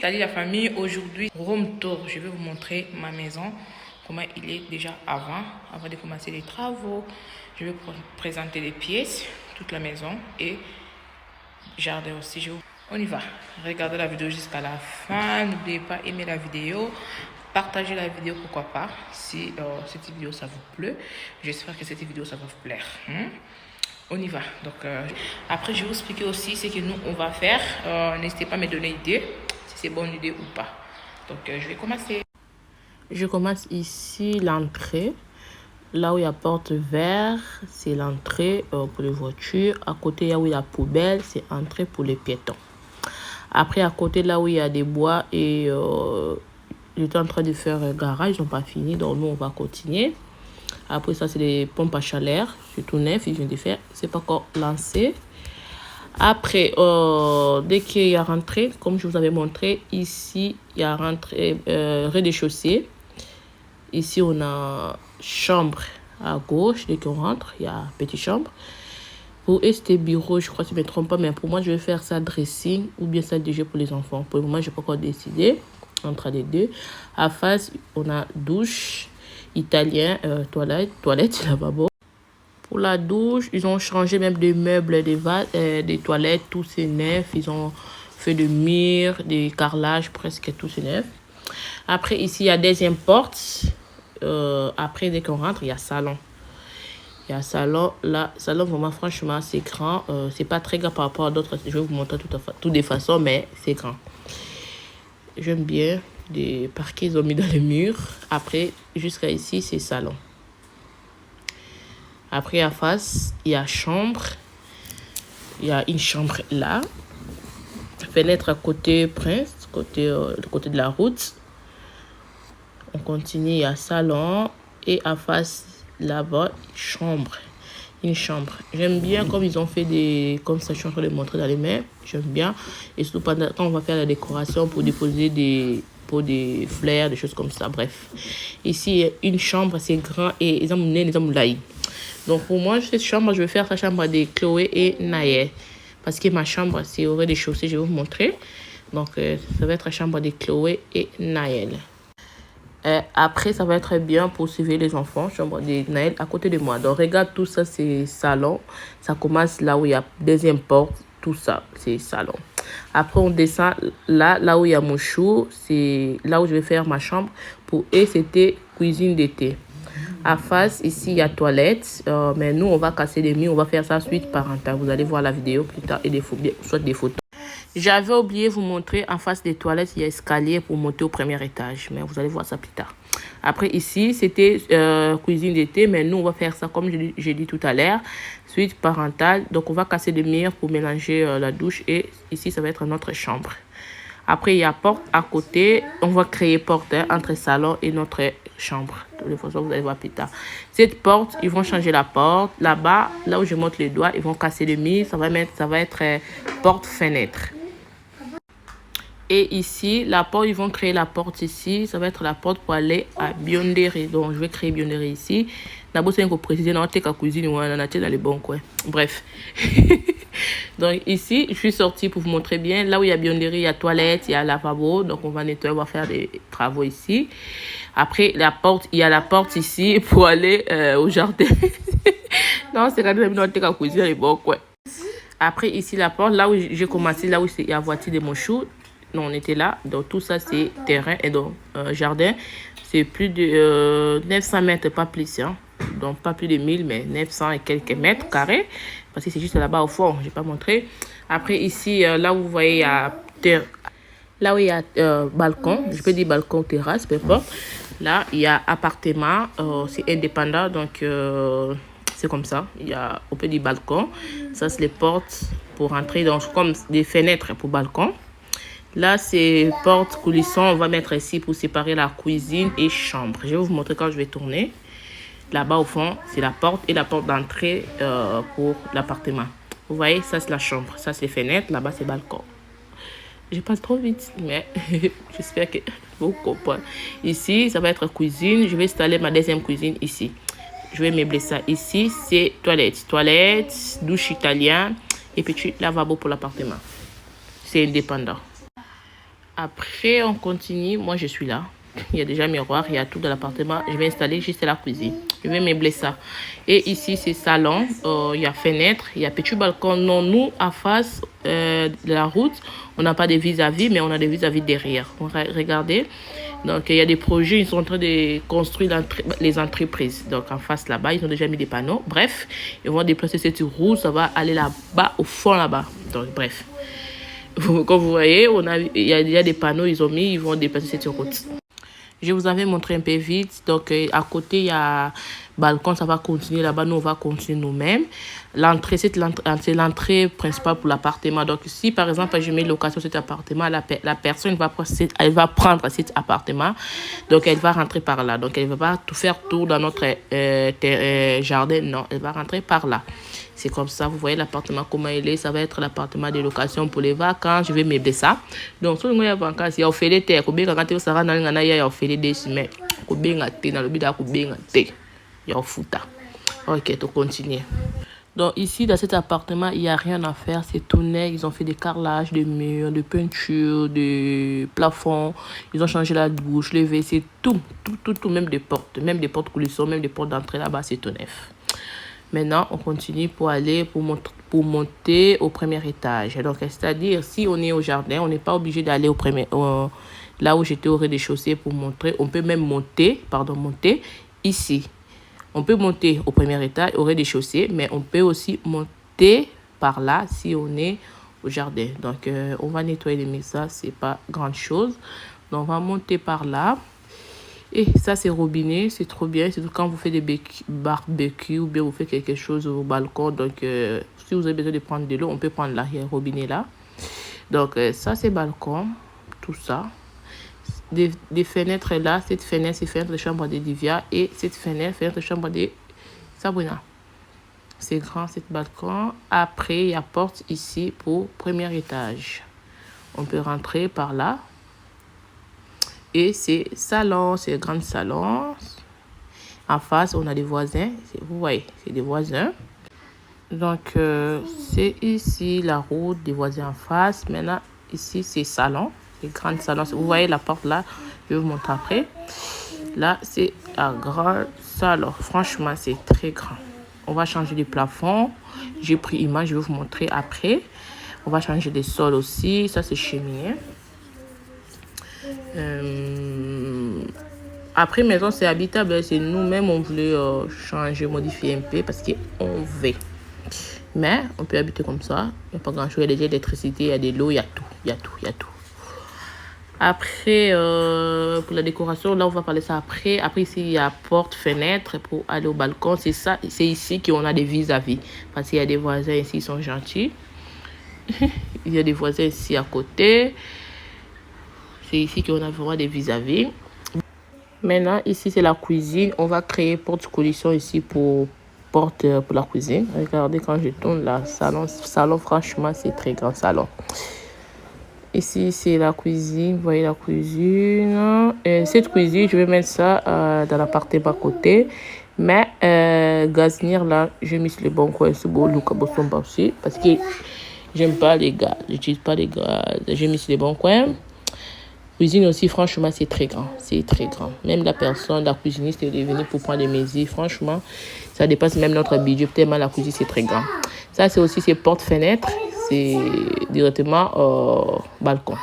Salut la famille, aujourd'hui room tour, je vais vous montrer ma maison, comment il est déjà avant de commencer les travaux. Je vais présenter les pièces, toute la maison et jardin aussi. On y va, regardez la vidéo jusqu'à la fin, n'oubliez pas aimer la vidéo, partagez la vidéo pourquoi pas, si cette vidéo ça vous plaît. J'espère que cette vidéo ça va vous plaire. On y va. Donc après je vais vous expliquer aussi ce que nous on va faire. N'hésitez pas à me donner idée si c'est bonne idée ou pas. Donc je vais commencer. Je commence ici l'entrée. Là où il y a porte vert, c'est l'entrée pour les voitures. À côté là où il y a poubelle, c'est entrée pour les piétons. Après à côté là où il y a des bois et j'étais en train de faire un garage, ils n'ont pas fini, donc nous on va continuer. Après ça c'est des pompes à chaleur, c'est tout neuf, ils viennent de faire, c'est pas encore lancé. Après dès qu'il y a rentré, comme je vous avais montré, ici il y a rentré rez-de-chaussée. Ici on a chambre à gauche, dès qu'on rentre il y a petite chambre. Pour este bureau, je crois que je ne me trompe pas, mais pour moi je vais faire ça dressing ou bien ça DG pour les enfants. Pour le moment je n'ai pas encore décidé entre les deux. À face on a douche italien, toilette, lavabo. Pour la douche, ils ont changé même des meubles, des toilettes, tout c'est neuf. Ils ont fait des murs, des carrelages, presque tout c'est neuf. Après, ici, il y a deuxième porte. Après, dès qu'on rentre, il y a salon. Il y a salon. Là, salon, vraiment, franchement, c'est grand. C'est pas très grand par rapport à d'autres. Je vais vous montrer toutes les façons, mais c'est grand. J'aime bien des parquets, ils ont mis dans les murs. Après, jusqu'à ici, c'est salon. Après, à face, il y a chambre. Il y a une chambre là. Fenêtre à côté prince, côté de la route. On continue, il y a salon. Et à face, là-bas, chambre. Une chambre. J'aime bien comme ils ont fait comme ça, je suis en train de montrer dans les mains. J'aime bien. Et surtout quand on va faire la décoration pour déposer des fleurs, des choses comme ça. Bref. Ici, une chambre, c'est grand et ils ont mené les hommes là. Donc pour moi, cette chambre, je vais faire la chambre de Chloé et Naël. Parce que ma chambre, c'est au rez-de-chaussée, je vais vous montrer. Donc ça va être la chambre de Chloé et Naël. Après, ça va être bien pour suivre les enfants. Chambre de Naël à côté de moi. Donc regarde, tout ça, c'est salon. Ça commence là où il y a deuxième porte. Tout ça, c'est salon. Après, on descend là où il y a mon chou. C'est là où je vais faire ma chambre. Et c'était cuisine d'été. À face, ici, il y a toilette. Mais nous, on va casser les murs. On va faire ça suite parentale. Vous allez voir la vidéo plus tard et soit des photos. J'avais oublié de vous montrer en face des toilettes, il y a escalier pour monter au premier étage. Mais vous allez voir ça plus tard. Après, ici, c'était cuisine d'été. Mais nous, on va faire ça comme j'ai dit tout à l'heure. Suite parentale. Donc, on va casser les murs pour mélanger la douche. Et ici, ça va être notre chambre. Après, il y a porte à côté. On va créer porte entre salon et notre chambre. De toute façon, vous allez voir plus tard. Cette porte, ils vont changer la porte. Là-bas, là où je montre les doigts, ils vont casser le mur. Ça va être porte-fenêtre. Et ici, la porte, ils vont créer la porte ici. Ça va être la porte pour aller à Bionderie. Donc, je vais créer Bionderie ici. D'abord, c'est un préciser dans la cuisine ou dans les bons coins. Bref. Donc, ici, je suis sortie pour vous montrer bien. Là où il y a Bionderie, il y a toilette, il y a lavabo. Donc, on va nettoyer, on va faire des travaux ici. Après, il y a la porte ici pour aller au jardin. Non, c'est quand même dans la cuisine dans les bons coins. Après, ici, la porte, là où j'ai commencé, là où il y a la voiture de mon chou. Non, on était là. Donc, tout ça, c'est terrain et donc jardin. C'est plus de 900 mètres, pas plus. Hein. Donc, pas plus de 1000, mais 900 et quelques mètres carrés. Parce que c'est juste là-bas au fond. Je n'ai pas montré. Après, ici, là où vous voyez, il y a balcon. Je peux dire balcon, terrasse, peu importe. Là, il y a appartement. C'est indépendant. Donc, c'est comme ça. On peut dire balcon. Ça, c'est les portes pour entrer. Donc, comme des fenêtres pour balcon. Là, c'est porte coulisson. On va mettre ici pour séparer la cuisine et chambre. Je vais vous montrer quand je vais tourner. Là-bas, au fond, c'est la porte et la porte d'entrée pour l'appartement. Vous voyez, ça, c'est la chambre. Ça, c'est fenêtre. Là-bas, c'est balcon. Je passe trop vite, mais j'espère que vous comprenez. Ici, ça va être cuisine. Je vais installer ma deuxième cuisine ici. Je vais meubler ça ici. C'est toilette. Toilette, douche italien et petit lavabo pour l'appartement. C'est indépendant. Après, on continue. Moi, je suis là. Il y a déjà un miroir, il y a tout dans l'appartement. Je vais installer juste la cuisine. Je vais meubler ça. Et ici, c'est salon. Il y a fenêtre, il y a petit balcon. Non, nous, à face de la route, on n'a pas de vis-à-vis, mais on a des vis-à-vis derrière. Regardez. Donc, il y a des projets. Ils sont en train de construire les entreprises. Donc, en face là-bas, ils ont déjà mis des panneaux. Bref, ils vont déplacer cette roue. Ça va aller là-bas, au fond là-bas. Donc, bref. Comme vous voyez, il y a des panneaux, ils ont mis, ils vont déplacer cette route. Je vous avais montré un peu vite. Donc, à côté, il y a balcon, ça va continuer là-bas. Nous, on va continuer nous-mêmes. L'entrée, c'est l'entrée principale pour l'appartement. Donc, si, par exemple, je mets location sur cet appartement, la personne elle va prendre cet appartement. Donc, elle va rentrer par là. Donc, elle ne va pas tout faire tour dans notre jardin. Non, elle va rentrer par là. C'est comme ça, vous voyez l'appartement, comment il est. Ça va être l'appartement de location pour les vacances. Je vais meubler ça. Donc, si vous avez des vacances, il y a fait des terres. Quand vous avez il y a fait des semaines. Vous avez dans le but il y a fouta. Ok, on continue. Donc, ici, dans cet appartement, il n'y a rien à faire. C'est tout net. Ils ont fait des carrelages, des murs, des peintures, des plafonds. Ils ont changé la douche, les WC, tout, même des portes. Même des portes coulissons, même des portes d'entrée là-bas, c'est tout neuf. Maintenant, on continue pour monter au premier étage. Donc, c'est-à-dire, si on est au jardin, on n'est pas obligé d'aller là où j'étais au rez-de-chaussée pour montrer. On peut même monter ici. On peut monter au premier étage, au rez-de-chaussée, mais on peut aussi monter par là si on est au jardin. Donc, on va nettoyer les messages, c'est pas grand-chose. Donc, on va monter par là. Et ça, c'est robinet, c'est trop bien. C'est quand vous faites des barbecues ou bien vous faites quelque chose au balcon. Donc, si vous avez besoin de prendre de l'eau, on peut prendre là. Il y a un robinet là. Donc, ça, c'est balcon. Tout ça. Des fenêtres là. Cette fenêtre, c'est fenêtre de chambre de Divya. Et cette fenêtre de chambre de Sabrina. C'est grand, cette balcon. Après, il y a porte ici pour premier étage. On peut rentrer par là. Et c'est salon, c'est le grand salon. En face, on a des voisins. Vous voyez, c'est des voisins. Donc, c'est ici la route des voisins en face. Maintenant, ici, c'est salon. C'est le grand salon. Vous voyez la porte là. Je vais vous montrer après. Là, c'est un grand salon. Franchement, c'est très grand. On va changer les plafonds. J'ai pris image, je vais vous montrer après. On va changer les sols aussi. Ça, c'est cheminée. Après, maison, c'est habitable. C'est nous-mêmes, on voulait changer, modifier un peu parce qu'on veut. Mais on peut habiter comme ça. Il n'y a pas grand-chose. Il y a déjà l'électricité, il y a de l'eau, il y a tout. Après, pour la décoration, là, on va parler ça après. Après, ici, il y a porte, fenêtre pour aller au balcon. C'est ça, c'est ici qu'on a des vis-à-vis. Parce qu'il y a des voisins ici, ils sont gentils. Il y a des voisins ici à côté. C'est ici qu'on a vraiment des vis-à-vis. Maintenant, ici, c'est la cuisine. On va créer porte coalition ici pour la cuisine. Regardez quand je tourne là. Salon, franchement, c'est très grand salon. Ici, c'est la cuisine. Vous voyez la cuisine. Et cette cuisine, je vais mettre ça dans la partie bas côté. Mais gaznir là, je mis le bon coin. C'est beau, aussi. Parce que j'aime pas les gaz. J'utilise pas les gaz. J'ai mis les bons coins. Cuisine aussi, franchement, c'est très grand. C'est très grand. Même la cuisiniste est venue pour prendre des mesures. Franchement, ça dépasse même notre budget. Tellement la cuisine, c'est très grand. Ça, c'est aussi ces portes-fenêtres. C'est directement au balcon.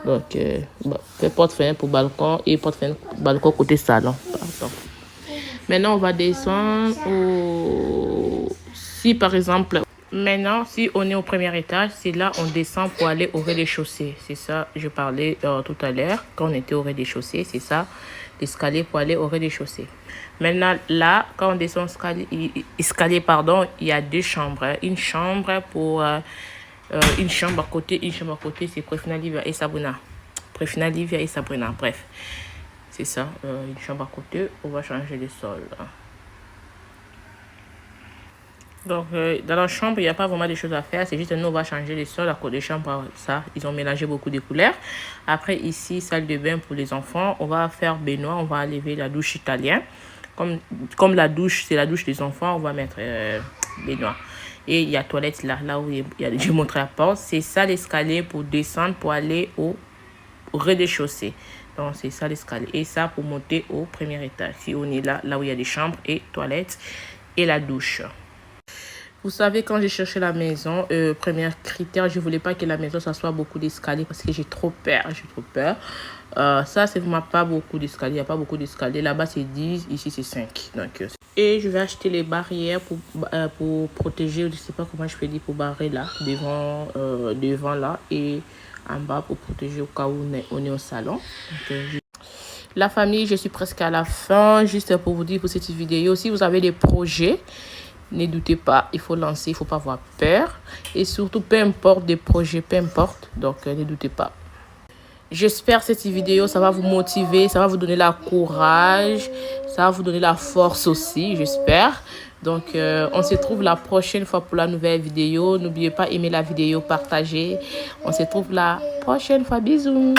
Donc, porte-fenêtre pour balcon et porte-fenêtre pour balcon côté salon. Pardon. Maintenant, on va descendre Si, par exemple... Maintenant, si on est au premier étage, c'est là on descend pour aller au rez-de-chaussée. C'est ça, je parlais tout à l'heure, quand on était au rez-de-chaussée, c'est ça, l'escalier pour aller au rez-de-chaussée. Maintenant, là, quand on descend escalier, il y a deux chambres. Une chambre pour... une chambre à côté, c'est Préfina Livia et Sabrina. Bref. C'est ça, une chambre à côté, on va changer le sol. Donc, dans la chambre, il n'y a pas vraiment de choses à faire. C'est juste nous, on va changer les sols à côté des chambres. Ça, ils ont mélangé beaucoup de couleurs. Après, ici, salle de bain pour les enfants. On va faire baignoire. On va enlever la douche italienne. Comme la douche, c'est la douche des enfants, on va mettre baignoire. Et il y a toilette là où j'ai montré la porte. C'est ça l'escalier pour descendre, pour aller au rez-de-chaussée. Donc, c'est ça l'escalier. Et ça pour monter au premier étage. Si on est là où il y a des chambres et toilettes et la douche. Vous savez, quand j'ai cherché la maison, premier critère, je ne voulais pas que la maison, ça soit beaucoup d'escaliers parce que j'ai trop peur. Ça, c'est vraiment pas beaucoup d'escaliers. Il n'y a pas beaucoup d'escaliers. Là-bas, c'est 10. Ici, c'est 5. Donc, et je vais acheter les barrières pour protéger. Je ne sais pas comment je peux dire pour barrer là, devant là. Et en bas pour protéger au cas où on est au salon. Donc, la famille, je suis presque à la fin. Juste pour vous dire pour cette vidéo, si vous avez des projets, ne doutez pas, il faut lancer, il ne faut pas avoir peur. Et surtout, peu importe des projets, peu importe. Donc, ne doutez pas. J'espère que cette vidéo, ça va vous motiver, ça va vous donner la courage, ça va vous donner la force aussi, j'espère. Donc, on se retrouve la prochaine fois pour la nouvelle vidéo. N'oubliez pas d'aimer la vidéo, partager. On se retrouve la prochaine fois. Bisous.